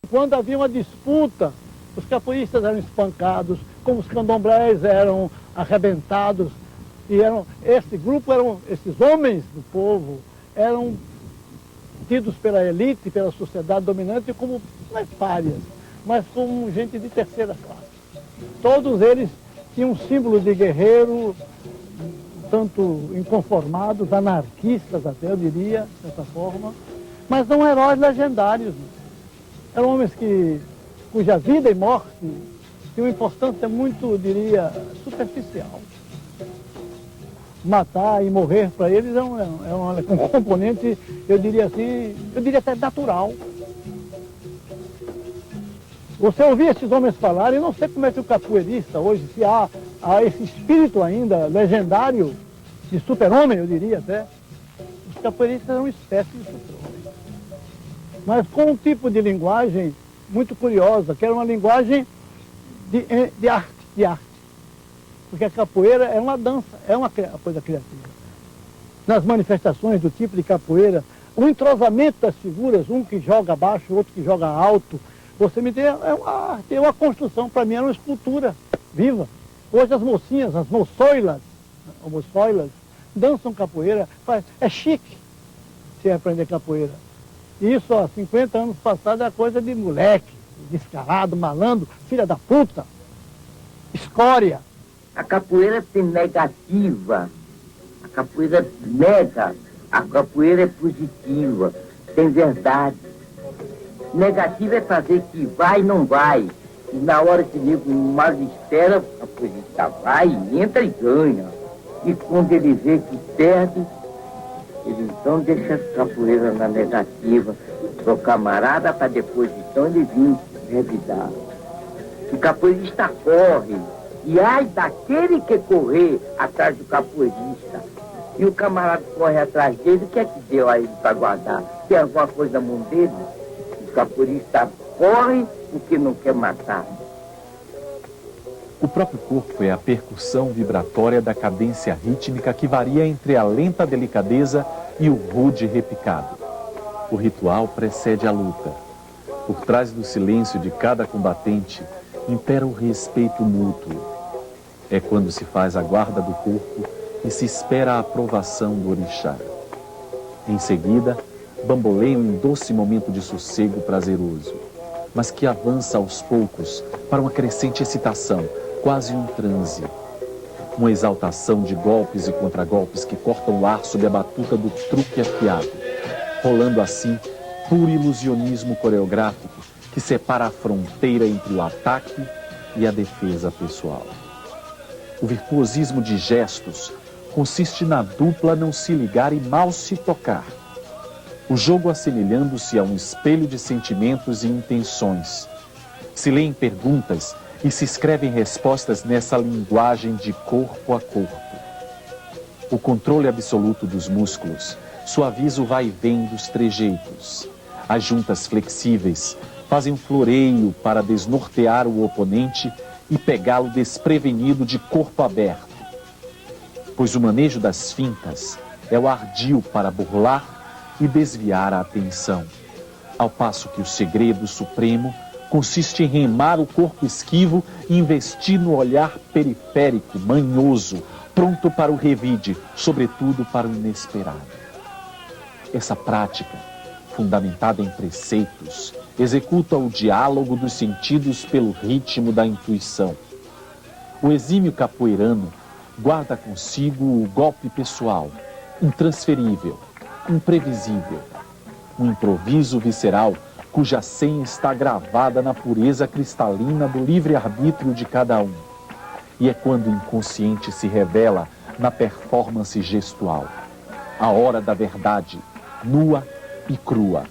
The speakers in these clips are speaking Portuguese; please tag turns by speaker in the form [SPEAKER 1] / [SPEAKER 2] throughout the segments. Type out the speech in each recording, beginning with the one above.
[SPEAKER 1] Quando havia uma disputa, os capoeiristas eram espancados, como os candomblés eram arrebentados. E esse grupo, esses homens do povo, eram tidos pela elite, pela sociedade dominante, como não é párias, mas como gente de terceira classe. Todos eles tinham um símbolo de guerreiro, tanto inconformados, anarquistas até, eu diria, de certa forma, mas não heróis legendários. Eram homens cuja vida e morte tinham uma importância muito, eu diria, superficial. Matar e morrer para eles é um componente, eu diria assim, eu diria até natural. Você ouvia esses homens falarem, eu não sei como é que o capoeirista hoje, se há esse espírito ainda legendário de super-homem, eu diria até. Os capoeiristas eram uma espécie de super-homem. Mas com um tipo de linguagem muito curiosa, que era uma linguagem de arte. Porque a capoeira é uma dança, é uma coisa criativa. Nas manifestações do tipo de capoeira, o entrosamento das figuras, um que joga baixo, outro que joga alto, você me tem, é uma arte, é uma construção, para mim é uma escultura viva. Hoje as mocinhas, as moçoilas, dançam capoeira, é chique se aprender capoeira. E isso há 50 anos passados é coisa de moleque, descarado, malandro, filha da puta, escória.
[SPEAKER 2] A capoeira tem negativa, a capoeira nega, a capoeira é positiva, tem verdade. Negativa é fazer que vai e não vai. E na hora que o nego mais espera, a polícia vai, entra e ganha. E quando ele vê que perde, ele então deixa a capoeira na negativa, pro camarada, para depois então ele vir revidar. O capoeirista corre. E ai daquele que correr atrás do capoeirista. E o camarada corre atrás dele, o que é que deu a ele para guardar? Tem alguma coisa na mão dele? O capoeirista corre porque não quer matar.
[SPEAKER 3] O próprio corpo é a percussão vibratória da cadência rítmica que varia entre a lenta delicadeza e o rude repicado. O ritual precede a luta. Por trás do silêncio de cada combatente, impera o respeito mútuo. É quando se faz a guarda do corpo e se espera a aprovação do orixá. Em seguida, bamboleia um doce momento de sossego prazeroso, mas que avança aos poucos para uma crescente excitação, quase um transe. Uma exaltação de golpes e contragolpes que cortam o ar sob a batuta do truque afiado, rolando assim puro ilusionismo coreográfico que separa a fronteira entre o ataque e a defesa pessoal. O virtuosismo de gestos consiste na dupla não se ligar e mal se tocar. O jogo assemelhando-se a um espelho de sentimentos e intenções. Se leem perguntas e se escrevem respostas nessa linguagem de corpo a corpo. O controle absoluto dos músculos suaviza o vai e vem dos trejeitos. As juntas flexíveis fazem um floreio para desnortear o oponente e pegá-lo desprevenido de corpo aberto. Pois o manejo das fintas é o ardil para burlar e desviar a atenção, ao passo que o segredo supremo consiste em remar o corpo esquivo e investir no olhar periférico, manhoso, pronto para o revide, sobretudo para o inesperado. Essa prática, fundamentada em preceitos, executa o diálogo dos sentidos pelo ritmo da intuição. O exímio capoeirano guarda consigo o golpe pessoal, intransferível, imprevisível, um improviso visceral cuja senha está gravada na pureza cristalina do livre-arbítrio de cada um. E é quando o inconsciente se revela na performance gestual, a hora da verdade, nua e crua.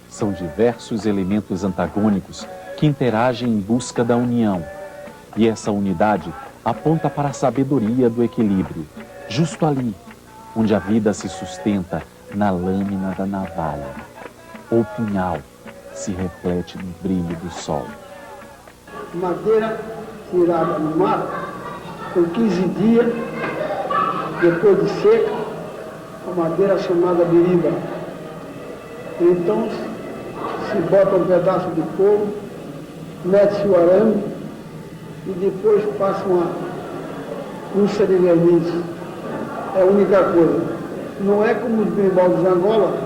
[SPEAKER 3] São diversos elementos antagônicos que interagem em busca da união. E essa unidade aponta para a sabedoria do equilíbrio, justo ali, onde a vida se sustenta na lâmina da navalha. O pinhal se reflete no brilho do sol.
[SPEAKER 4] Madeira tirada no mato, com 15 dias, depois de seca, a madeira chamada biriba. Então, se bota um pedaço de couro, mete-se o arame e depois passa uma lúcia de verniz. É a única coisa. Não é como os berimbau de Angola,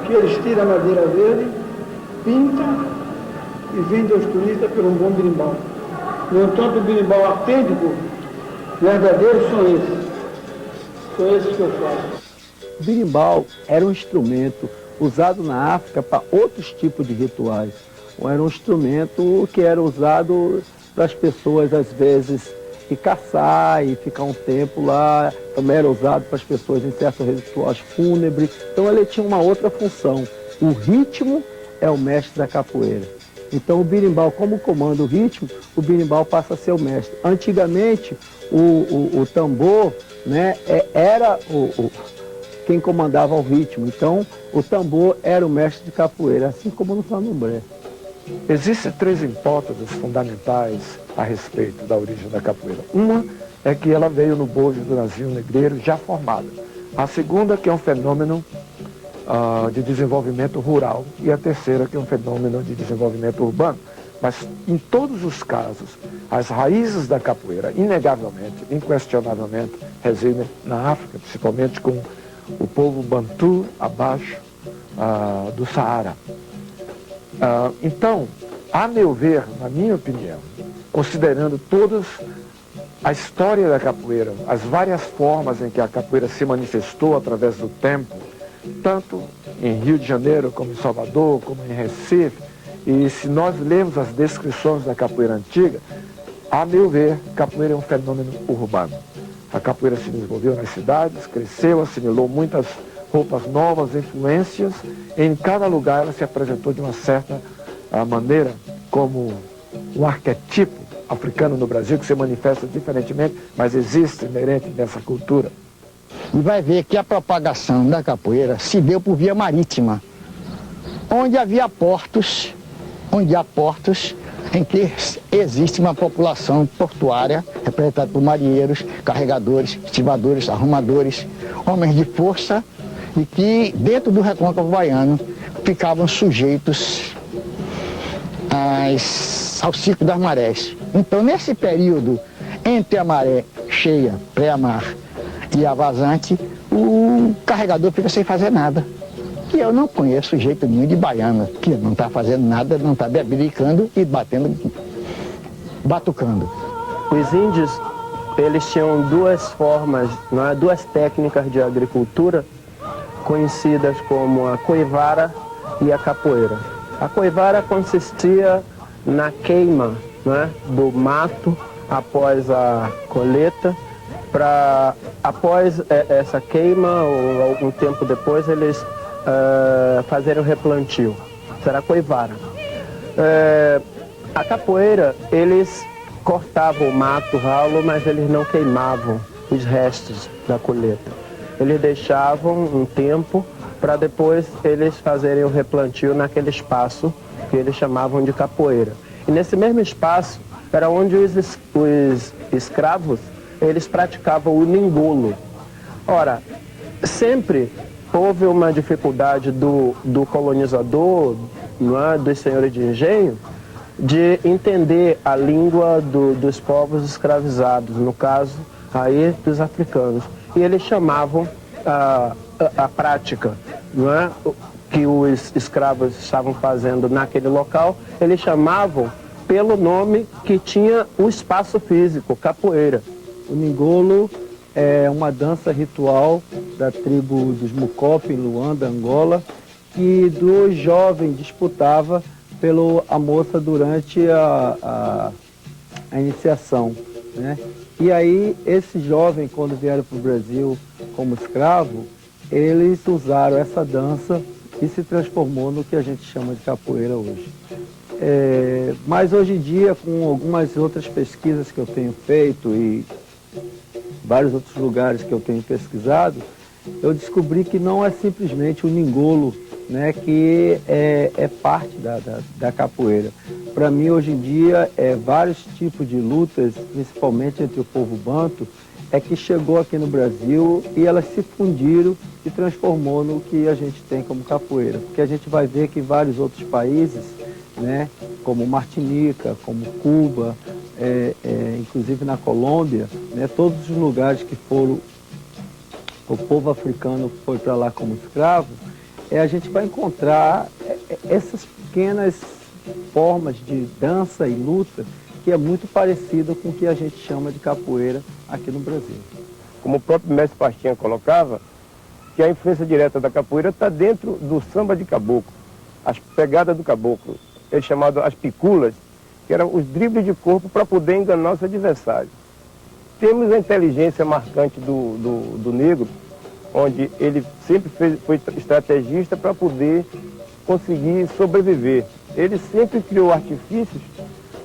[SPEAKER 4] que eles tiram a madeira verde, pintam e vendem aos turistas por um bom berimbau. No entanto, o berimbau autêntico, verdadeiro, são esses. São esses que eu faço.
[SPEAKER 5] O berimbau era um instrumento usado na África para outros tipos de rituais. Era um instrumento que era usado para as pessoas, às vezes, ir caçar e ficar um tempo lá. Também era usado para as pessoas em certos rituais fúnebres. Então ele tinha uma outra função. O ritmo é o mestre da capoeira. Então o berimbau, como comanda o ritmo, o berimbau passa a ser o mestre. Antigamente, o tambor, né, era quem comandava o ritmo. Então o tambor era o mestre de capoeira, assim como no candomblé.
[SPEAKER 6] Existem 3 hipóteses fundamentais a respeito da origem da capoeira. Uma é que ela veio no bojo do navio negreiro já formada. A segunda, que é um fenômeno de desenvolvimento rural. E a terceira, que é um fenômeno de desenvolvimento urbano. Mas, em todos os casos, as raízes da capoeira, inegavelmente, inquestionavelmente, residem na África, principalmente com o povo bantu abaixo do Saara. Então, a meu ver, na minha opinião, considerando todas a história da capoeira, as várias formas em que a capoeira se manifestou através do tempo, tanto em Rio de Janeiro, como em Salvador, como em Recife, e se nós lermos as descrições da capoeira antiga, a meu ver, capoeira é um fenômeno urbano. A capoeira se desenvolveu nas cidades, cresceu, assimilou muitas roupas novas, influências. Em cada lugar ela se apresentou de uma certa maneira como um arquetipo africano no Brasil, que se manifesta diferentemente, mas existe inerente nessa cultura.
[SPEAKER 7] E vai ver que a propagação da capoeira se deu por via marítima, onde havia portos, onde há portos em que existe uma população portuária representada por marinheiros, carregadores, estivadores, arrumadores, homens de força, e que dentro do recôncavo baiano ficavam sujeitos ao ciclo das marés. Então, nesse período entre a maré cheia, pré-mar, e a vazante, o carregador fica sem fazer nada. E eu não conheço jeito nenhum de baiano que não está fazendo nada, não está bebiricando e batucando.
[SPEAKER 8] Os índios, eles tinham 2 formas, não é? 2 técnicas de agricultura conhecidas como a coivara e a capoeira. A coivara consistia na queima, não é? Do mato após a colheita. Após essa queima, ou algum tempo depois, eles fazerem o replantio. Será coivara. A capoeira, eles cortavam o mato ralo, mas eles não queimavam os restos da colheita. Eles deixavam um tempo para depois eles fazerem o replantio naquele espaço que eles chamavam de capoeira. E nesse mesmo espaço era onde os escravos eles praticavam o ningolo. Ora, sempre houve uma dificuldade do colonizador, não é, dos senhores de engenho, de entender a língua dos povos escravizados, no caso aí dos africanos. E eles chamavam a prática, não é, que os escravos estavam fazendo naquele local, eles chamavam pelo nome que tinha o espaço físico, capoeira.
[SPEAKER 5] O ningolo é uma dança ritual da tribo dos Mucopi, em Luanda, Angola, que 2 jovens disputavam pela moça durante a iniciação, né? E aí, esses jovens, quando vieram para o Brasil como escravo, eles usaram essa dança e se transformou no que a gente chama de capoeira hoje. Mas hoje em dia, com algumas outras pesquisas que eu tenho feito e vários outros lugares que eu tenho pesquisado, eu descobri que não é simplesmente o ningolo, né, que é parte da capoeira. Para mim, hoje em dia, vários tipos de lutas, principalmente entre o povo banto, é que chegou aqui no Brasil e elas se fundiram e transformou no que a gente tem como capoeira. Porque a gente vai ver que vários outros países, né, como Martinica, como Cuba, inclusive na Colômbia, né, todos os lugares que foram, o povo africano foi para lá como escravo, a gente vai encontrar essas pequenas formas de dança e luta que é muito parecido com o que a gente chama de capoeira aqui no Brasil.
[SPEAKER 9] Como o próprio mestre Pastinha colocava, que a influência direta da capoeira está dentro do samba de caboclo, as pegadas do caboclo, é chamado as piculas, que eram os dribles de corpo para poder enganar os adversários. Temos a inteligência marcante do negro, onde ele sempre foi estrategista para poder conseguir sobreviver. Ele sempre criou artifícios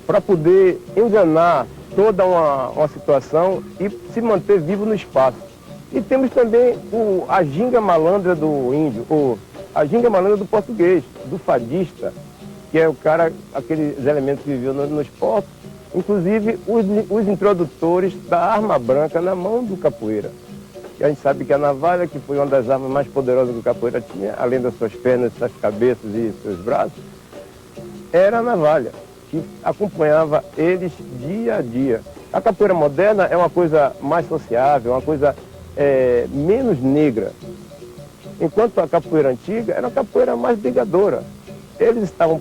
[SPEAKER 9] para poder enganar toda uma situação e se manter vivo no espaço. E temos também a ginga malandra do índio, ou a ginga malandra do português, do fadista, que é o cara, aqueles elementos que viveu nos portos, inclusive os introdutores da arma branca na mão do capoeira. E a gente sabe que a navalha, que foi uma das armas mais poderosas que o capoeira tinha, além das suas pernas, suas cabeças e seus braços, era a navalha, que acompanhava eles dia a dia. A capoeira moderna é uma coisa mais sociável, uma coisa menos negra, enquanto a capoeira antiga era uma capoeira mais brigadora. Eles estavam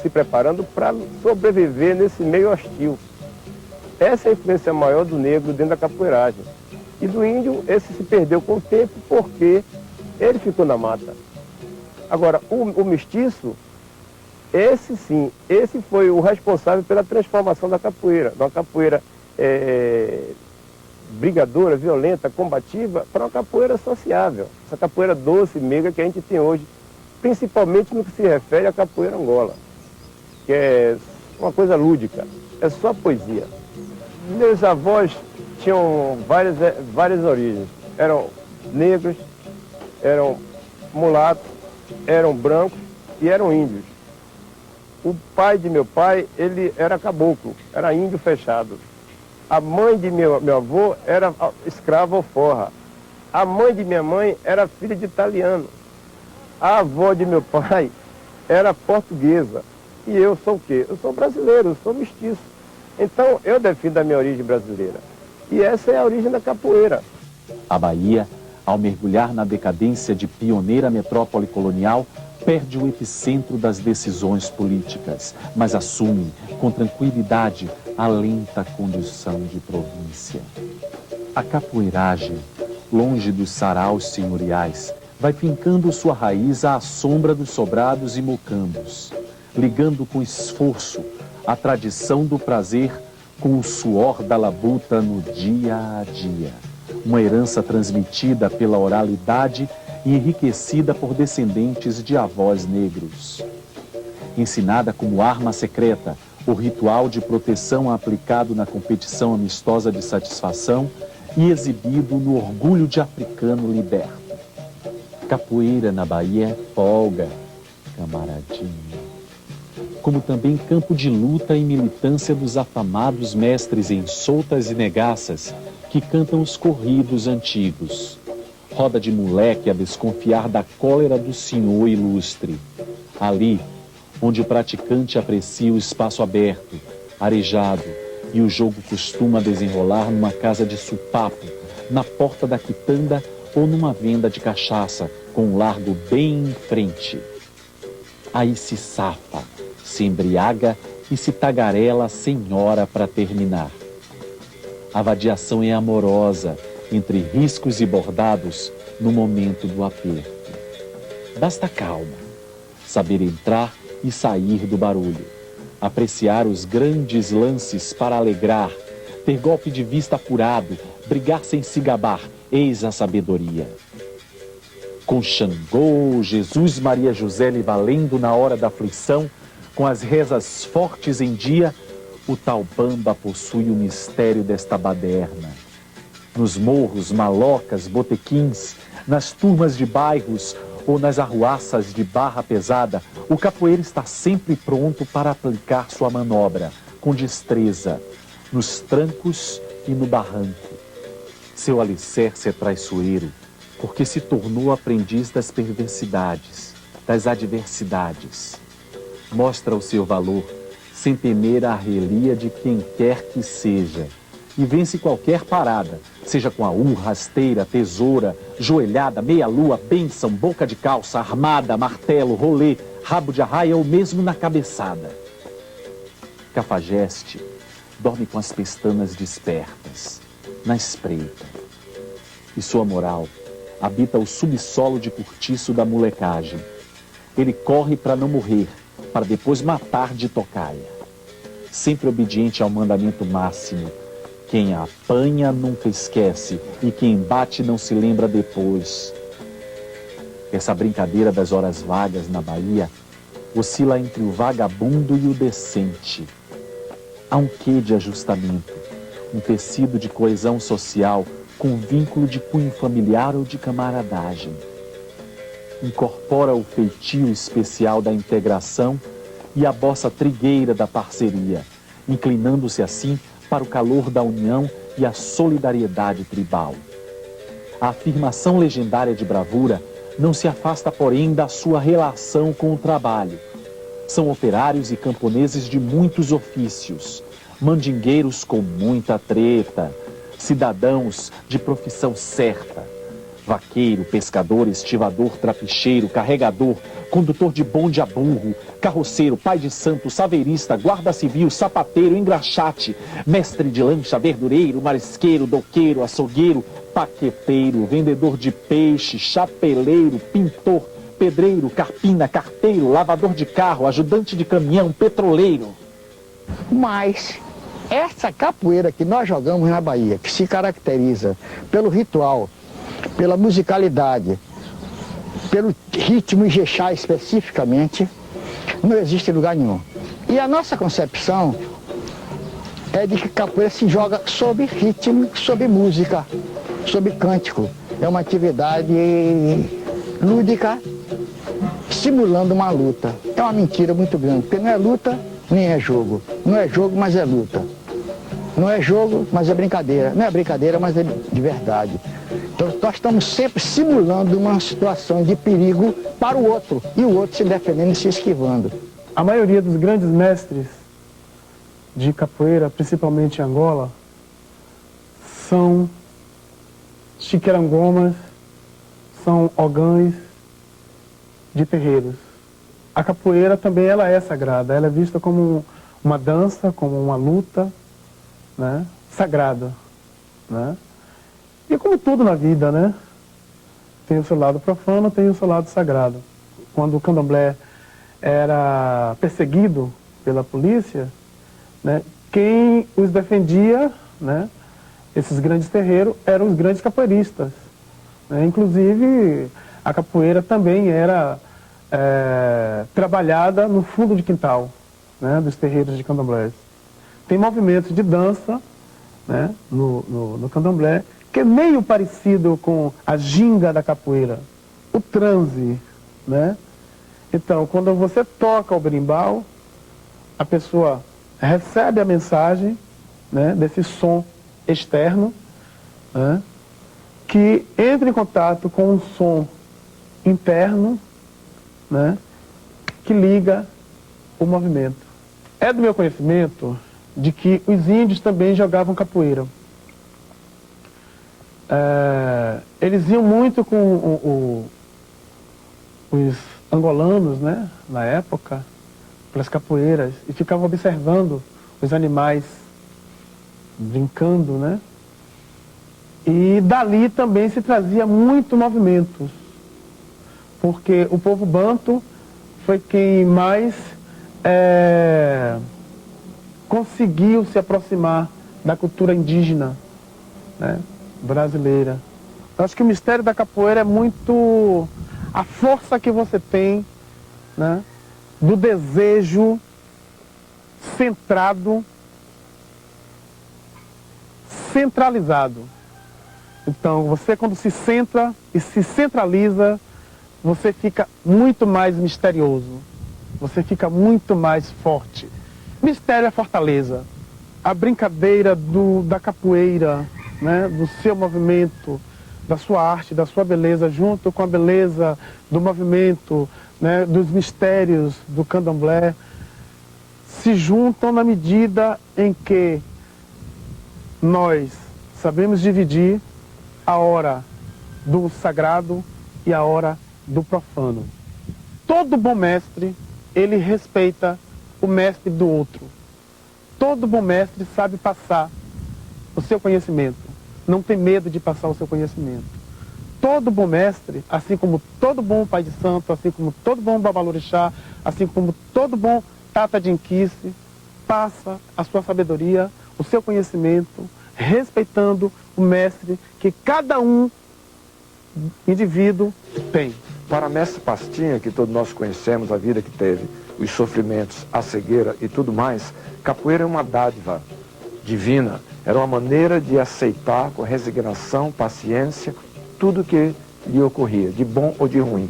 [SPEAKER 9] se preparando para sobreviver nesse meio hostil. Essa é a influência maior do negro dentro da capoeiragem. E do índio, esse se perdeu com o tempo porque ele ficou na mata. Agora, o mestiço, esse sim, esse foi o responsável pela transformação da capoeira. De uma capoeira brigadora, violenta, combativa, para uma capoeira sociável. Essa capoeira doce, meiga que a gente tem hoje, principalmente no que se refere à capoeira Angola, que é uma coisa lúdica, é só poesia. Meus avós tinham várias origens. Eram negros, eram mulatos, eram brancos e eram índios. O pai de meu pai, ele era caboclo, era índio fechado. A mãe de meu avô era escrava alforra. A mãe de minha mãe era filha de italiano. A avó de meu pai era portuguesa. E eu sou o quê? Eu sou brasileiro, eu sou mestiço. Então, eu defendo a minha origem brasileira. E essa é a origem da capoeira.
[SPEAKER 3] A Bahia, ao mergulhar na decadência de pioneira metrópole colonial, perde o epicentro das decisões políticas, mas assume, com tranquilidade, a lenta condição de província. A capoeiragem, longe dos saraus senhoriais, vai fincando sua raiz à sombra dos sobrados e mocambos, ligando com esforço a tradição do prazer com o suor da labuta no dia a dia. Uma herança transmitida pela oralidade e enriquecida por descendentes de avós negros. Ensinada como arma secreta, o ritual de proteção aplicado na competição amistosa de satisfação e exibido no orgulho de africano liberto. Capoeira na Bahia é folga, camaradinho. Como também campo de luta e militância dos afamados mestres em soltas e negaças que cantam os corridos antigos. Roda de moleque a desconfiar da cólera do senhor ilustre. Ali, onde o praticante aprecia o espaço aberto, arejado, e o jogo costuma desenrolar numa casa de supapo, na porta da quitanda ou numa venda de cachaça, com um largo bem em frente. Aí se safa, se embriaga e se tagarela sem hora para terminar. A vadiação é amorosa, entre riscos e bordados, no momento do aperto. Basta calma, saber entrar e sair do barulho, apreciar os grandes lances para alegrar, ter golpe de vista apurado, brigar sem se gabar, eis a sabedoria. Com Xangô, Jesus, Maria, José lhe valendo na hora da aflição, com as rezas fortes em dia, o tal bamba possui o mistério desta baderna. Nos morros, malocas, botequins, nas turmas de bairros ou nas arruaças de barra pesada, o capoeira está sempre pronto para aplicar sua manobra, com destreza, nos trancos e no barranco. Seu alicerce é traiçoeiro, porque se tornou aprendiz das perversidades, das adversidades. Mostra o seu valor sem temer a relia de quem quer que seja, e vence qualquer parada, seja com a rasteira, tesoura, joelhada, meia-lua, bênção, boca de calça, armada, martelo, rolê, rabo de arraia ou mesmo na cabeçada. Cafajeste dorme com as pestanas despertas, na espreita. E sua moral habita o subsolo de cortiço da molecagem. Ele corre para não morrer, para depois matar de tocaia. Sempre obediente ao mandamento máximo: quem apanha nunca esquece, e quem bate não se lembra depois. Essa brincadeira das horas vagas na Bahia oscila entre o vagabundo e o decente. Há um quê de ajustamento, um tecido de coesão social com vínculo de cunho familiar ou de camaradagem. Incorpora o feitio especial da integração e a bossa trigueira da parceria, inclinando-se assim para o calor da união e a solidariedade tribal. A afirmação legendária de bravura não se afasta, porém, da sua relação com o trabalho. São operários e camponeses de muitos ofícios, mandingueiros com muita treta, cidadãos de profissão certa, vaqueiro, pescador, estivador, trapicheiro, carregador, condutor de bonde a burro, carroceiro, pai de santo, saveirista, guarda civil, sapateiro, engraxate, mestre de lancha, verdureiro, marisqueiro, doqueiro, açougueiro, paqueteiro, vendedor de peixe, chapeleiro, pintor, pedreiro, carpina, carteiro, lavador de carro, ajudante de caminhão, petroleiro.
[SPEAKER 7] Mas essa capoeira que nós jogamos na Bahia, que se caracteriza pelo ritual, pela musicalidade, pelo ritmo ijexá especificamente, não existe em lugar nenhum. E a nossa concepção é de que capoeira se joga sob ritmo, sob música, sob cântico. É uma atividade lúdica, simulando uma luta. É uma mentira muito grande, porque não é luta, nem é jogo. Não é jogo, mas é luta. Não é jogo, mas é brincadeira. Não é brincadeira, mas é de verdade. Então nós estamos sempre simulando uma situação de perigo para o outro, e o outro se defendendo e se esquivando.
[SPEAKER 10] A maioria dos grandes mestres de capoeira, principalmente em Angola, são chiquerangomas, são ogães de terreiros. A capoeira também ela é sagrada, ela é vista como uma dança, como uma luta, né, sagrada, né? E como tudo na vida, né? Tem o seu lado profano, tem o seu lado sagrado. Quando o candomblé era perseguido pela polícia, né, quem os defendia, né, esses grandes terreiros, eram os grandes capoeiristas, né? Inclusive, a capoeira também era trabalhada no fundo de quintal, né, dos terreiros de candomblés. Tem movimentos de dança, né, no candomblé, que é meio parecido com a ginga da capoeira, o transe, né? Então, quando você toca o berimbau, a pessoa recebe a mensagem, né, desse som externo, né, que entra em contato com um som interno, né, que liga o movimento. É do meu conhecimento de que os índios também jogavam capoeira. Eles iam muito com os angolanos, né, na época, pelas capoeiras, e ficavam observando os animais brincando, né? E dali também se trazia muito movimento, porque o povo banto foi quem mais conseguiu se aproximar da cultura indígena, né, brasileira. Eu acho que o mistério da capoeira é muito a força que você tem, né, do desejo centrado, centralizado. Então, você quando se centra e se centraliza, você fica muito mais misterioso, você fica muito mais forte. Mistério é fortaleza. A brincadeira da capoeira né, do seu movimento, da sua arte, da sua beleza, junto com a beleza do movimento, né, dos mistérios do candomblé, se juntam na medida em que nós sabemos dividir a hora do sagrado e a hora do profano. Todo bom mestre, ele respeita o mestre do outro. Todo bom mestre sabe passar o seu conhecimento. Não tem medo de passar o seu conhecimento. Todo bom mestre, assim como todo bom pai de santo, assim como todo bom babalorixá, assim como todo bom tata de inquice, passa a sua sabedoria, o seu conhecimento, respeitando o mestre que cada indivíduo tem.
[SPEAKER 6] Para Mestre Pastinha, que todos nós conhecemos, a vida que teve, os sofrimentos, a cegueira e tudo mais, capoeira é uma dádiva divina. Era uma maneira de aceitar com resignação, paciência, tudo que lhe ocorria, de bom ou de ruim.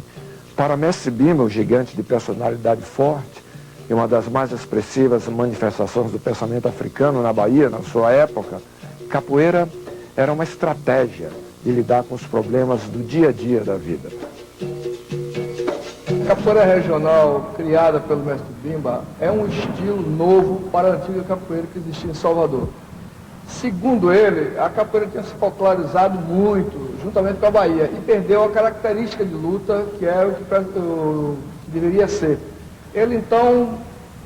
[SPEAKER 6] Para Mestre Bimba, o gigante de personalidade forte, e uma das mais expressivas manifestações do pensamento africano na Bahia, na sua época, capoeira era uma estratégia de lidar com os problemas do dia a dia da vida.
[SPEAKER 4] A capoeira regional, criada pelo mestre Bimba, é um estilo novo para a antiga capoeira que existia em Salvador. Segundo ele, a capoeira tinha se popularizado muito, juntamente com a Bahia, e perdeu a característica de luta, que é o que deveria ser. Ele, então,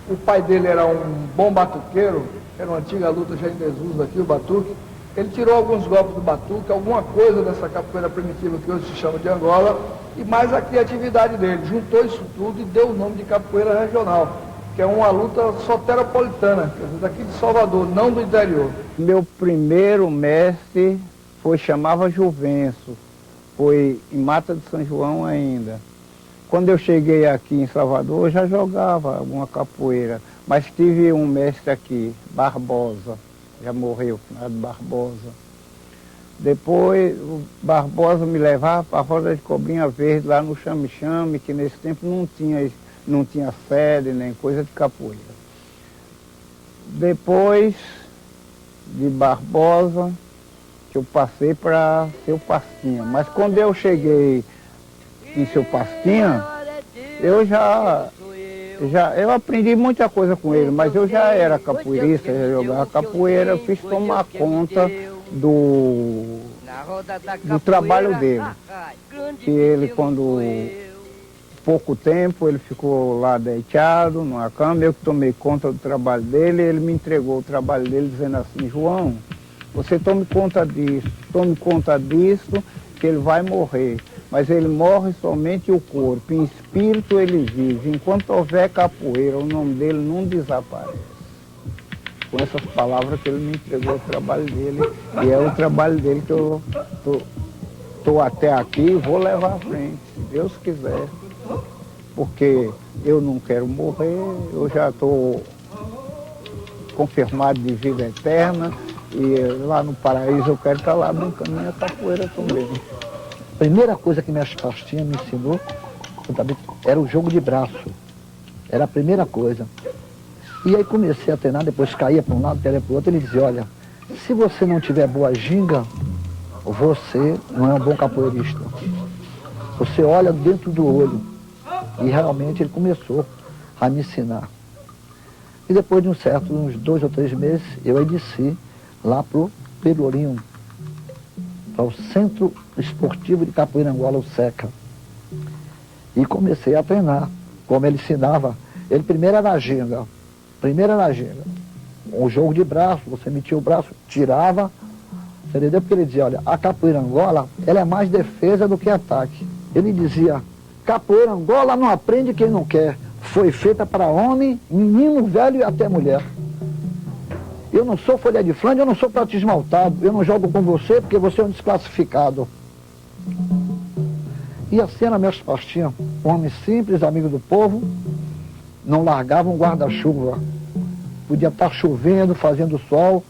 [SPEAKER 4] o pai dele era um bom batuqueiro, era uma antiga luta já em desuso aqui, o batuque. Ele tirou alguns golpes do batuque, alguma coisa dessa capoeira primitiva que hoje se chama de Angola, e mais a criatividade dele. Juntou isso tudo e deu o nome de capoeira regional, que é uma luta soteropolitana, quer dizer, daqui de Salvador, não do interior.
[SPEAKER 5] Meu primeiro mestre chamava Juvenço, foi em Mata de São João ainda. Quando eu cheguei aqui em Salvador, eu já jogava alguma capoeira, mas tive um mestre aqui, Barbosa, já morreu, finado Barbosa. Depois, o Barbosa me levava para a roda de cobrinha verde, lá no chame-chame, que nesse tempo não tinha sede, nem coisa de capoeira. Depois de Barbosa, que eu passei para Seu Pastinha. Mas quando eu cheguei em Seu Pastinha, eu aprendi muita coisa com ele, mas eu já era capoeirista, já jogava capoeira, eu fiz tomar conta do trabalho dele. Que ele, quando pouco tempo, ele ficou lá deitado numa cama, eu que tomei conta do trabalho dele, ele me entregou o trabalho dele dizendo assim: João, você tome conta disso, que ele vai morrer. Mas ele morre somente o corpo, em espírito ele vive. Enquanto houver capoeira, o nome dele não desaparece. Com essas palavras que ele me entregou o trabalho dele, e é o trabalho dele que eu estou até aqui e vou levar à frente, se Deus quiser. Porque eu não quero morrer, eu já estou confirmado de vida eterna, e lá no paraíso eu quero estar lá brincando minha capoeira também.
[SPEAKER 11] A primeira coisa que Mestre Pastinha me ensinou era o jogo de braço. Era a primeira coisa. E aí comecei a treinar, depois caía para um lado, caía para o outro. Ele dizia: olha, se você não tiver boa ginga, você não é um bom capoeirista. Você olha dentro do olho. E realmente ele começou a me ensinar. E depois de uns 2 ou 3 meses, eu aí desci lá para o Pelourinho, para o Centro Esportivo de Capoeira Angola, o SECA. E comecei a treinar, como ele ensinava. Ele primeiro era na ginga. Um jogo de braço, você metia o braço, tirava, entendeu? Porque ele dizia: olha, a capoeira Angola, ela é mais defesa do que ataque. Ele dizia: capoeira Angola não aprende quem não quer. Foi feita para homem, menino, velho e até mulher. Eu não sou folha de flange, eu não sou prato esmaltado, eu não jogo com você porque você é um desclassificado. E assim era Mestre Pastinha, um homem simples, amigo do povo, não largava um guarda-chuva. Podia estar chovendo, fazendo sol,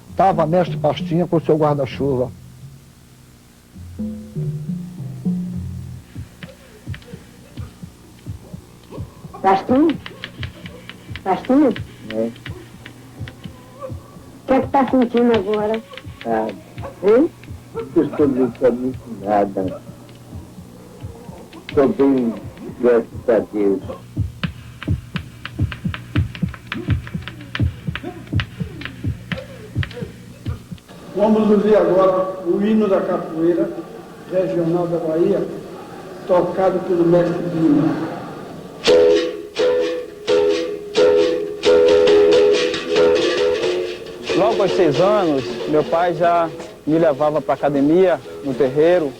[SPEAKER 11] estava Mestre Pastinha com o seu guarda-chuva.
[SPEAKER 12] Pastinha? Pastinha?
[SPEAKER 2] É.
[SPEAKER 12] O que é que está sentindo agora?
[SPEAKER 2] Sabe? Eu estou lutando com nada. Estou bem, graças a Deus.
[SPEAKER 4] Vamos ouvir agora o hino da capoeira regional da Bahia, tocado pelo mestre Bimba.
[SPEAKER 13] Logo aos 6 anos, meu pai já me levava para a academia, no terreiro,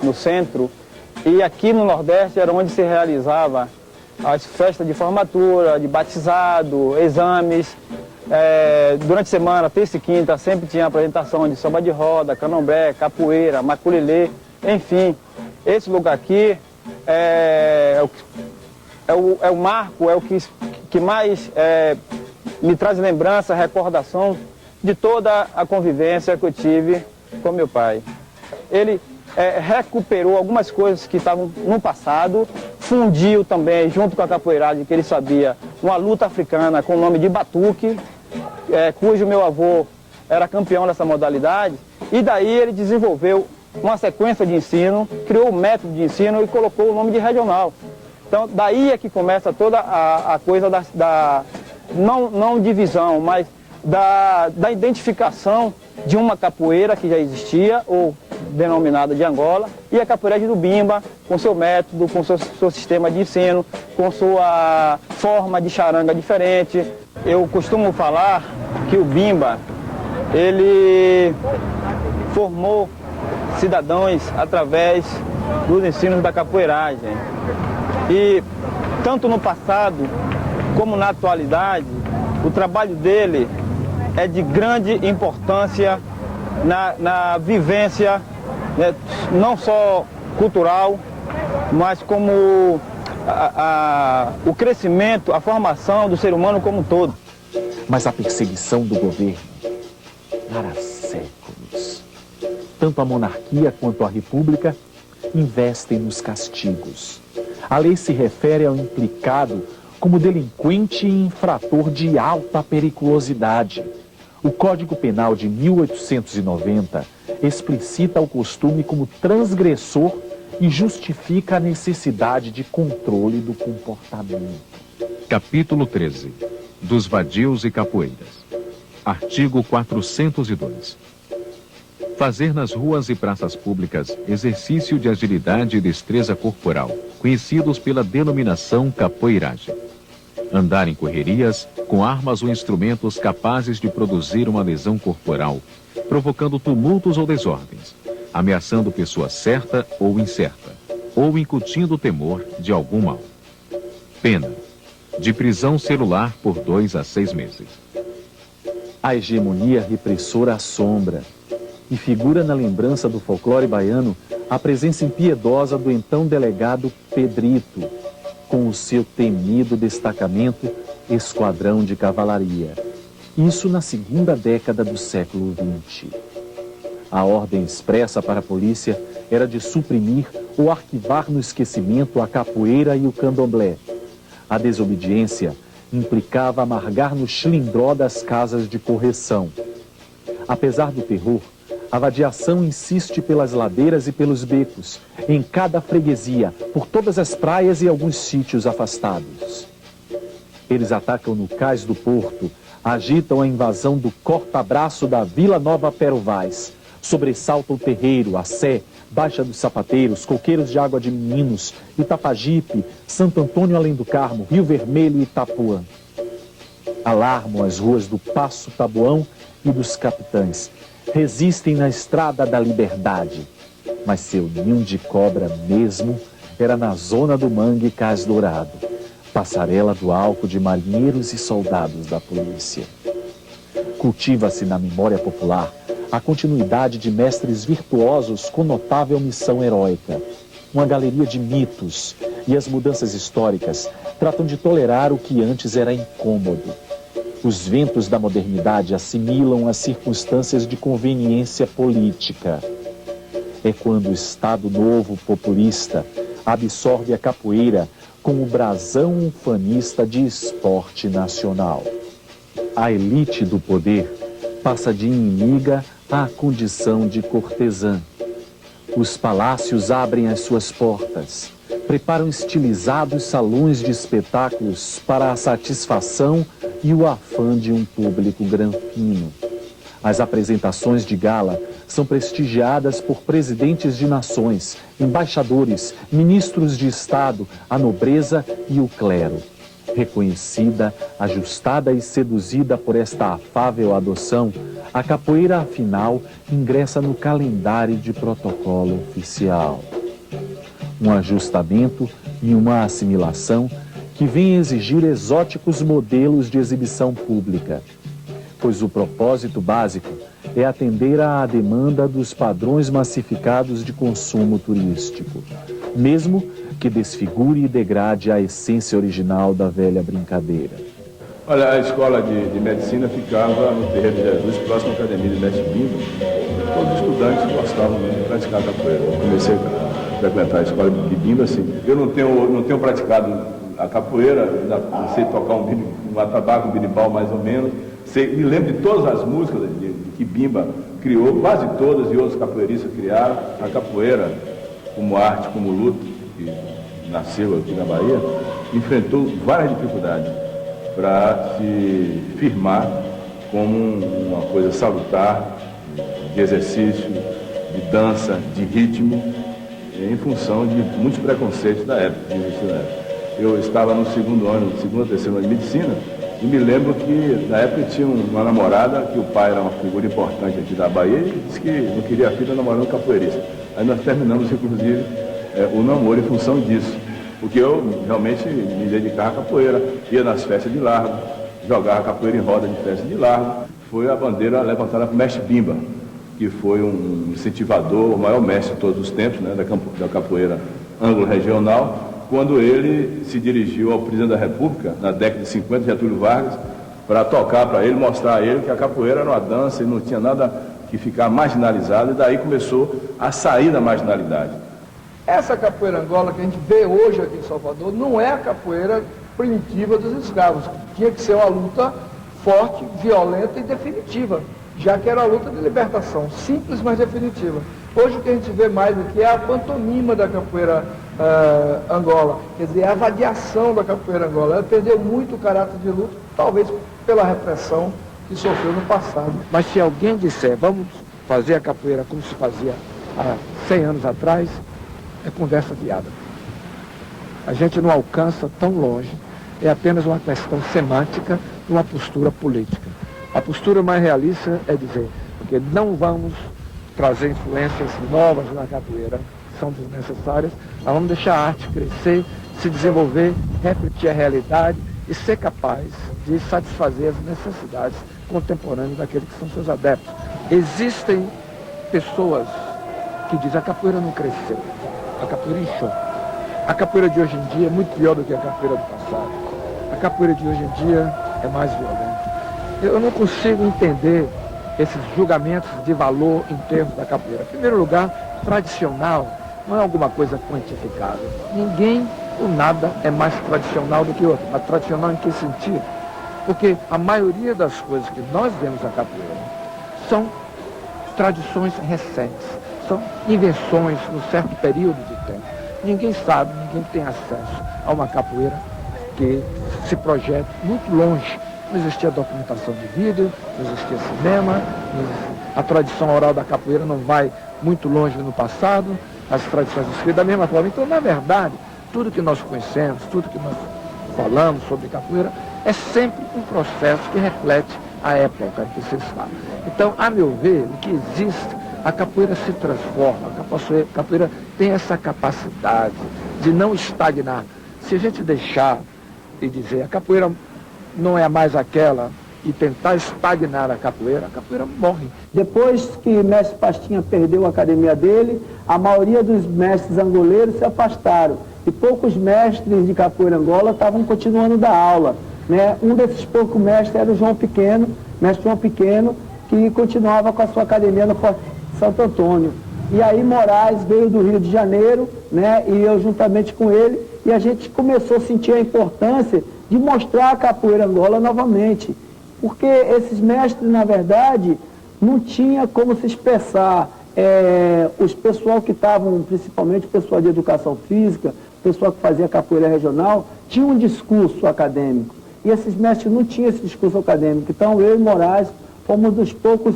[SPEAKER 13] no centro. E aqui no Nordeste era onde se realizava as festas de formatura, de batizado, exames. Durante a semana, terça e quinta, sempre tinha apresentação de samba de roda, candomblé, capoeira, maculelê, enfim. Esse lugar aqui é o marco, é o que mais me traz lembrança, recordação de toda a convivência que eu tive com meu pai. Ele recuperou algumas coisas que estavam no passado, fundiu também, junto com a capoeiragem, que ele sabia, uma luta africana com o nome de batuque, cujo meu avô era campeão dessa modalidade, e daí ele desenvolveu uma sequência de ensino, criou um método de ensino e colocou o nome de regional. Então, daí é que começa toda a coisa não divisão, mas da identificação de uma capoeira que já existia, ou denominada de Angola, e a capoeira do Bimba, com seu método, com seu sistema de ensino, com sua forma de charanga diferente. Eu costumo falar que o Bimba, ele formou cidadãos através dos ensinos da capoeiragem. E tanto no passado como na atualidade, o trabalho dele é de grande importância na vivência, né, não só cultural, mas como o crescimento, a formação do ser humano como um todo.
[SPEAKER 3] Mas a perseguição do governo dura séculos. Tanto a monarquia quanto a república investem nos castigos. A lei se refere ao implicado como delinquente e infrator de alta periculosidade. O Código Penal de 1890 explicita o costume como transgressor e justifica a necessidade de controle do comportamento.
[SPEAKER 14] Capítulo 13. Dos vadios e capoeiras. Artigo 402. Fazer nas ruas e praças públicas exercício de agilidade e destreza corporal, conhecidos pela denominação capoeiragem. Andar em correrias com armas ou instrumentos capazes de produzir uma lesão corporal, provocando tumultos ou desordens, ameaçando pessoa certa ou incerta, ou incutindo temor de algum mal. Pena: de prisão celular por 2 a 6 meses.
[SPEAKER 3] A hegemonia repressora assombra e figura na lembrança do folclore baiano a presença impiedosa do então delegado Pedrito, com o seu temido destacamento Esquadrão de Cavalaria. Isso na segunda década do século XX. A ordem expressa para a polícia era de suprimir ou arquivar no esquecimento a capoeira e o candomblé. A desobediência implicava amargar no chilindró das casas de correção. Apesar do terror, a vadiação insiste pelas ladeiras e pelos becos, em cada freguesia, por todas as praias e alguns sítios afastados. Eles atacam no cais do porto, agitam a invasão do corta-braço da Vila Nova Perovais, sobressaltam o terreiro, a Sé, Baixa dos Sapateiros, Coqueiros de Água de Meninos, Itapajipe, Santo Antônio Além do Carmo, Rio Vermelho e Itapuã. Alarmam as ruas do Passo Taboão e dos Capitães. Resistem na Estrada da Liberdade, mas seu ninho de cobra mesmo era na zona do Mangue Cais Dourado, passarela do álcool de marinheiros e soldados da polícia. Cultiva-se na memória popular a continuidade de mestres virtuosos com notável missão heróica, uma galeria de mitos, e as mudanças históricas tratam de tolerar o que antes era incômodo. Os ventos da modernidade assimilam as circunstâncias de conveniência política. É quando o Estado Novo populista absorve a capoeira com o brasão ufanista de esporte nacional. A elite do poder passa de inimiga à condição de cortesã. Os palácios abrem as suas portas, preparam estilizados salões de espetáculos para a satisfação e o afã de um público granfino. As apresentações de gala são prestigiadas por presidentes de nações, embaixadores, ministros de Estado, a nobreza e o clero. Reconhecida, ajustada e seduzida por esta afável adoção, a capoeira, afinal, ingressa no calendário de protocolo oficial. Um ajustamento e uma assimilação que vem exigir exóticos modelos de exibição pública, pois o propósito básico é atender à demanda dos padrões massificados de consumo turístico, mesmo que desfigure e degrade a essência original da velha brincadeira.
[SPEAKER 15] Olha, a escola de medicina ficava no Terreiro de Jesus, próximo à academia de Mestre Bimba. Todos os estudantes gostavam de praticar capoeira. Eu comecei a frequentar a escola de Bimba assim. Eu não tenho praticado a capoeira, sei tocar um atabaque, um birimbau mais ou menos. Me lembro de todas as músicas que Bimba criou, quase todas, e outros capoeiristas criaram. A capoeira, como arte, como luta, que nasceu aqui na Bahia, enfrentou várias dificuldades para se firmar como uma coisa salutar, de exercício, de dança, de ritmo, em função de muitos preconceitos da época, que existiam na época. Eu estava no segundo ou terceiro ano de medicina, e me lembro que na época tinha uma namorada, que o pai era uma figura importante aqui da Bahia, e disse que não queria a filha namorando um capoeirista. Aí nós terminamos, inclusive, o namoro em função disso, porque eu realmente me dedicava à capoeira, ia nas festas de largo, jogava capoeira em roda de festa de largo. Foi a bandeira levantada por Mestre Bimba, que foi um incentivador, o maior mestre de todos os tempos, né, da capoeira anglo-regional, quando ele se dirigiu ao presidente da República, na década de 50, Getúlio Vargas, para tocar para ele, mostrar a ele que a capoeira era uma dança e não tinha nada que ficar marginalizado, e daí começou a sair da marginalidade.
[SPEAKER 4] Essa capoeira Angola que a gente vê hoje aqui em Salvador não é a capoeira primitiva dos escravos. Tinha que ser uma luta forte, violenta e definitiva, já que era a luta de libertação, simples, mas definitiva. Hoje o que a gente vê mais aqui é a pantomima da capoeira Angola, quer dizer, a vadiação da capoeira Angola. Ela perdeu muito o caráter de luta, talvez pela repressão que sofreu no passado.
[SPEAKER 6] Mas se alguém disser, vamos fazer a capoeira como se fazia há 100 anos atrás, é conversa fiada. A gente não alcança tão longe, é apenas uma questão semântica, uma postura política. A postura mais realista é dizer, porque não vamos trazer influências novas na capoeira, que são desnecessárias, nós vamos deixar a arte crescer, se desenvolver, refletir a realidade e ser capaz de satisfazer as necessidades contemporâneas daqueles que são seus adeptos. Existem pessoas que dizem a capoeira não cresceu, a capoeira inchou. A capoeira de hoje em dia é muito pior do que a capoeira do passado. A capoeira de hoje em dia é mais violenta. Eu não consigo entender esses julgamentos de valor em termos da capoeira. Em primeiro lugar, tradicional não é alguma coisa quantificável. Ninguém ou nada é mais tradicional do que outro. Mas tradicional em que sentido? Porque a maioria das coisas que nós vemos na capoeira são tradições recentes, são invenções num certo período de tempo. Ninguém sabe, ninguém tem acesso a uma capoeira que se projete muito longe. Não existia documentação de vídeo, não existia cinema, a tradição oral da capoeira não vai muito longe no passado, as tradições escritas da mesma forma. Então, na verdade, tudo que nós conhecemos, tudo que nós falamos sobre capoeira, é sempre um processo que reflete a época em que se está. Então, a meu ver, o que existe, a capoeira se transforma, a capoeira tem essa capacidade de não estagnar. Se a gente deixar e dizer a capoeira não é mais aquela e tentar estagnar a capoeira morre.
[SPEAKER 5] Depois que o mestre Pastinha perdeu a academia dele, a maioria dos mestres angoleiros se afastaram. E poucos mestres de capoeira Angola estavam continuando da aula, né? Um desses poucos mestres era o João Pequeno, mestre João Pequeno, que continuava com a sua academia no Forte Santo Antônio. E aí Moraes veio do Rio de Janeiro, né? E eu juntamente com ele, e a gente começou a sentir a importância de mostrar a capoeira Angola novamente. Porque esses mestres, na verdade, não tinha como se expressar. Os pessoal que estavam, principalmente o pessoal de educação física, o pessoal que fazia capoeira regional, tinha um discurso acadêmico. E esses mestres não tinham esse discurso acadêmico. Então eu e Moraes fomos dos poucos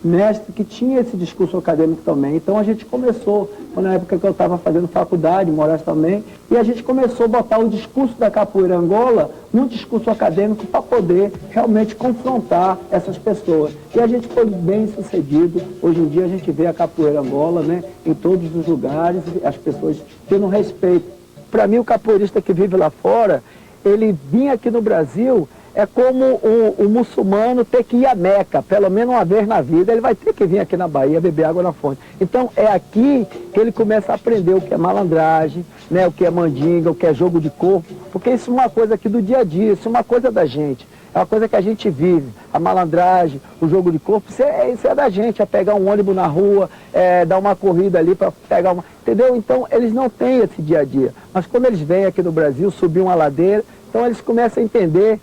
[SPEAKER 5] mestres que tinha esse discurso acadêmico também. Então a gente começou, na época que eu estava fazendo faculdade, Moraes também, e a gente começou a botar o discurso da capoeira Angola num discurso acadêmico para poder realmente confrontar essas pessoas. E a gente foi bem sucedido. Hoje em dia a gente vê a capoeira Angola, né, em todos os lugares, as pessoas tendo respeito. Para mim, o capoeirista que vive lá fora, ele vir aqui no Brasil, é como o muçulmano ter que ir a Meca, pelo menos uma vez na vida, ele vai ter que vir aqui na Bahia beber água na fonte. Então é aqui que ele começa a aprender o que é malandragem, né, o que é mandinga, o que é jogo de corpo, porque isso é uma coisa aqui do dia a dia, isso é uma coisa da gente, é uma coisa que a gente vive. A malandragem, o jogo de corpo, isso é da gente, é pegar um ônibus na rua, dar uma corrida ali para pegar uma... Entendeu? Então eles não têm esse dia a dia. Mas quando eles vêm aqui no Brasil, subir uma ladeira, então eles começam a entender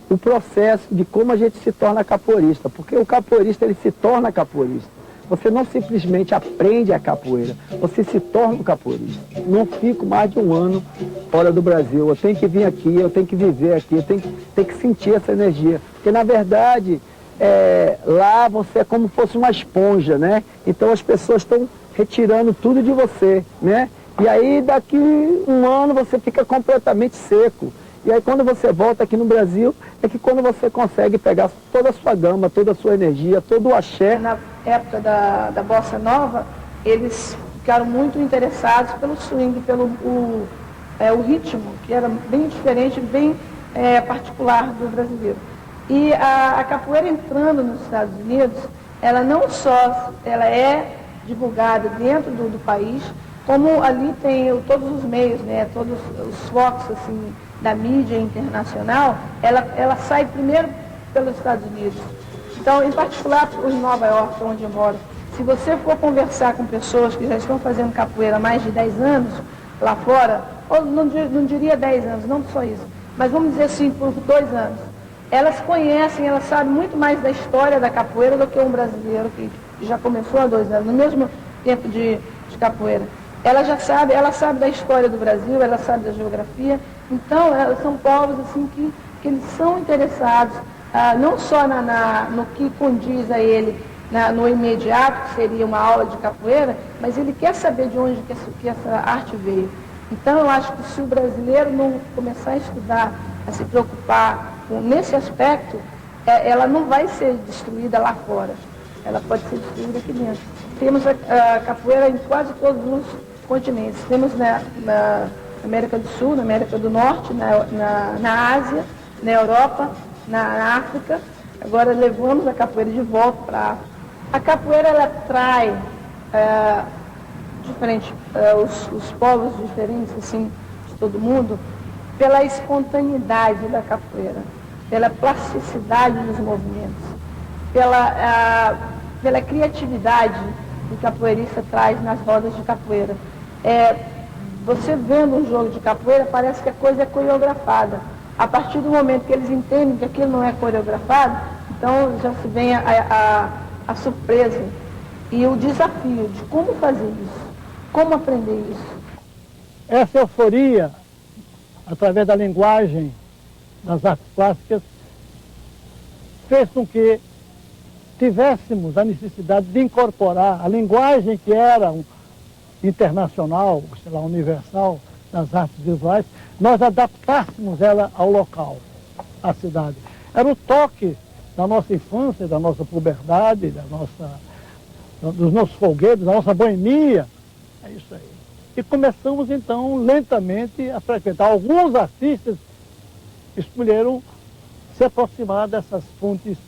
[SPEAKER 5] o processo de como a gente se torna capoeirista, porque o capoeirista ele se torna capoeirista. Você não simplesmente aprende a capoeira, você se torna um capoeirista. Não fico mais de um ano fora do Brasil, eu tenho que vir aqui, eu tenho que viver aqui, eu tenho que sentir essa energia. Porque na verdade, lá você é como se fosse uma esponja, né? Então as pessoas estão retirando tudo de você, né? E aí daqui um ano você fica completamente seco. E aí quando você volta aqui no Brasil, é que quando você consegue pegar toda a sua gama, toda a sua energia, todo o axé.
[SPEAKER 16] Na época da Bossa Nova, eles ficaram muito interessados pelo swing, pelo o ritmo, que era bem diferente, bem particular do brasileiro. E a capoeira entrando nos Estados Unidos, ela não só é divulgada dentro do país, como ali tem todos os meios, né, todos os focos assim, da mídia internacional, ela sai primeiro pelos Estados Unidos. Então, em particular, por Nova York, onde eu moro, se você for conversar com pessoas que já estão fazendo capoeira há mais de 10 anos lá fora, ou não diria 10 anos, não só isso, mas vamos dizer assim, por 2 anos, elas conhecem, elas sabem muito mais da história da capoeira do que um brasileiro que já começou há 2 anos, no mesmo tempo de capoeira. Ela sabe da história do Brasil, ela sabe da geografia. Então, são povos assim, que eles são interessados não só no que condiz a ele no imediato, que seria uma aula de capoeira, mas ele quer saber de onde que essa arte veio. Então, eu acho que se o brasileiro não começar a estudar, a se preocupar nesse aspecto, ela não vai ser destruída lá fora. Ela pode ser destruída aqui dentro. Temos a capoeira em quase todos os continentes. Temos na América do Sul, na América do Norte, na Ásia, na Europa, na África. Agora levamos a capoeira de volta para a África. A capoeira, ela atrai os povos diferentes assim, de todo mundo pela espontaneidade da capoeira, pela plasticidade dos movimentos, pela criatividade que o capoeirista traz nas rodas de capoeira. Você vendo um jogo de capoeira, parece que a coisa é coreografada. A partir do momento que eles entendem que aquilo não é coreografado, então já se vem a surpresa e o desafio de como fazer isso, como aprender isso.
[SPEAKER 1] Essa euforia, através da linguagem das artes plásticas, fez com que tivéssemos a necessidade de incorporar a linguagem que era internacional, sei lá, universal, das artes visuais, nós adaptássemos ela ao local, à cidade. Era o toque da nossa infância, da nossa puberdade, dos nossos folguedos, da nossa boemia. É isso aí. E começamos, então, lentamente a frequentar. Alguns artistas escolheram se aproximar dessas fontes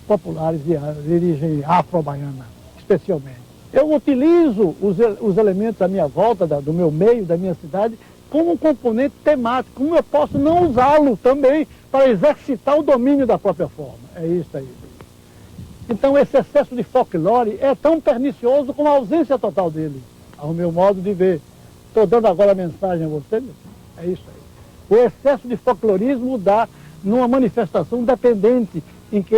[SPEAKER 1] populares de origem afro-baiana, especialmente. Eu utilizo os elementos da minha volta, do meu meio, da minha cidade, como um componente temático. Como eu posso não usá-lo também para exercitar o domínio da própria forma? É isso aí. Então, esse excesso de folclore é tão pernicioso como a ausência total dele, ao meu modo de ver. Estou dando agora a mensagem a você, meu? É isso aí. O excesso de folclorismo dá numa manifestação dependente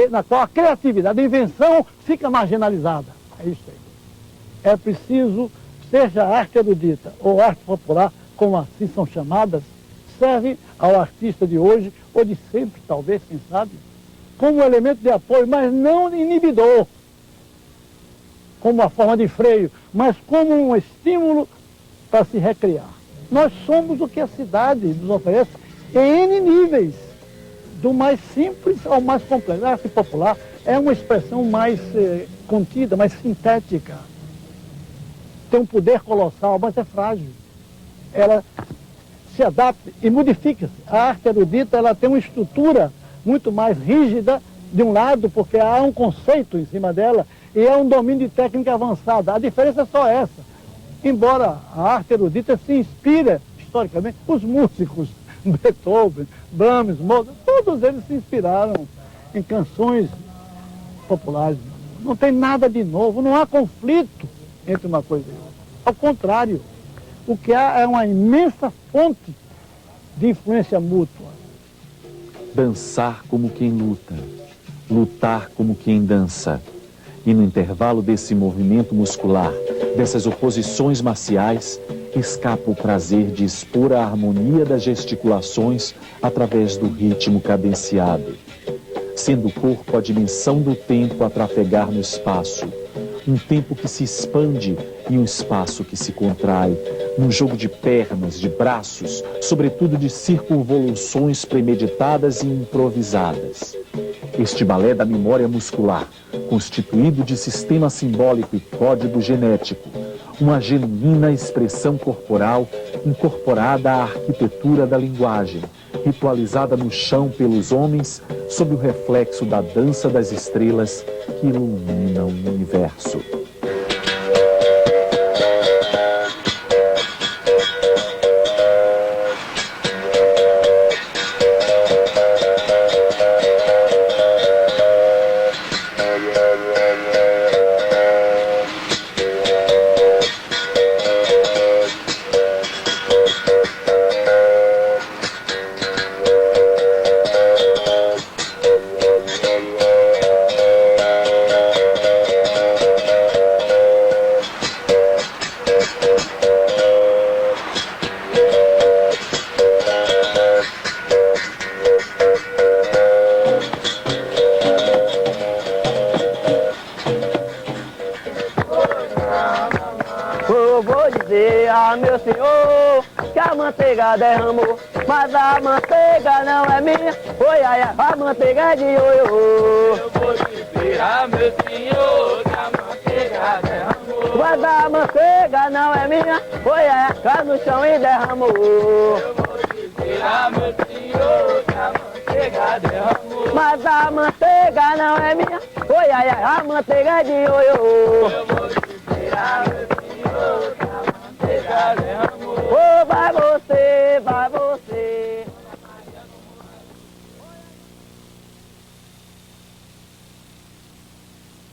[SPEAKER 1] na qual a criatividade, a invenção fica marginalizada. É isso aí. É preciso, seja a arte erudita ou arte popular, como assim são chamadas, serve ao artista de hoje, ou de sempre, talvez, quem sabe, como elemento de apoio, mas não inibidor, como uma forma de freio, mas como um estímulo para se recriar. Nós somos o que a cidade nos oferece em N níveis, do mais simples ao mais complexo. A arte popular é uma expressão mais contida, mais sintética. Tem um poder colossal, mas é frágil. Ela se adapta e modifica-se. A arte erudita, ela tem uma estrutura muito mais rígida, de um lado, porque há um conceito em cima dela, e é um domínio de técnica avançada. A diferença é só essa. Embora a arte erudita se inspire, historicamente, os músicos, Beethoven, Brahms, Mozart, todos eles se inspiraram em canções populares. Não tem nada de novo, não há conflito entre uma coisa e outra. Ao contrário, o que há é uma imensa fonte de influência mútua.
[SPEAKER 3] Dançar como quem luta, lutar como quem dança. E no intervalo desse movimento muscular, dessas oposições marciais, escapa o prazer de expor a harmonia das gesticulações através do ritmo cadenciado, sendo o corpo a dimensão do tempo a trafegar no espaço, um tempo que se expande e um espaço que se contrai, num jogo de pernas, de braços, sobretudo de circunvoluções premeditadas e improvisadas. Este balé da memória muscular, constituído de sistema simbólico e código genético, uma genuína expressão corporal incorporada à arquitetura da linguagem, ritualizada no chão pelos homens sob o reflexo da dança das estrelas que iluminam o universo.
[SPEAKER 17] Meu senhor, que a manteiga derramou, mas a manteiga não é minha, oi, ai, a manteiga é de ioiô. Eu vou dizer a meu senhor, que a manteiga derramou, mas a manteiga não é minha, oi, ai, cai no chão e derramou. Eu vou dizer a meu senhor, que a manteiga derramou, mas a manteiga não é minha, oi, ai, a manteiga é de ioiô. Eu vou dizer a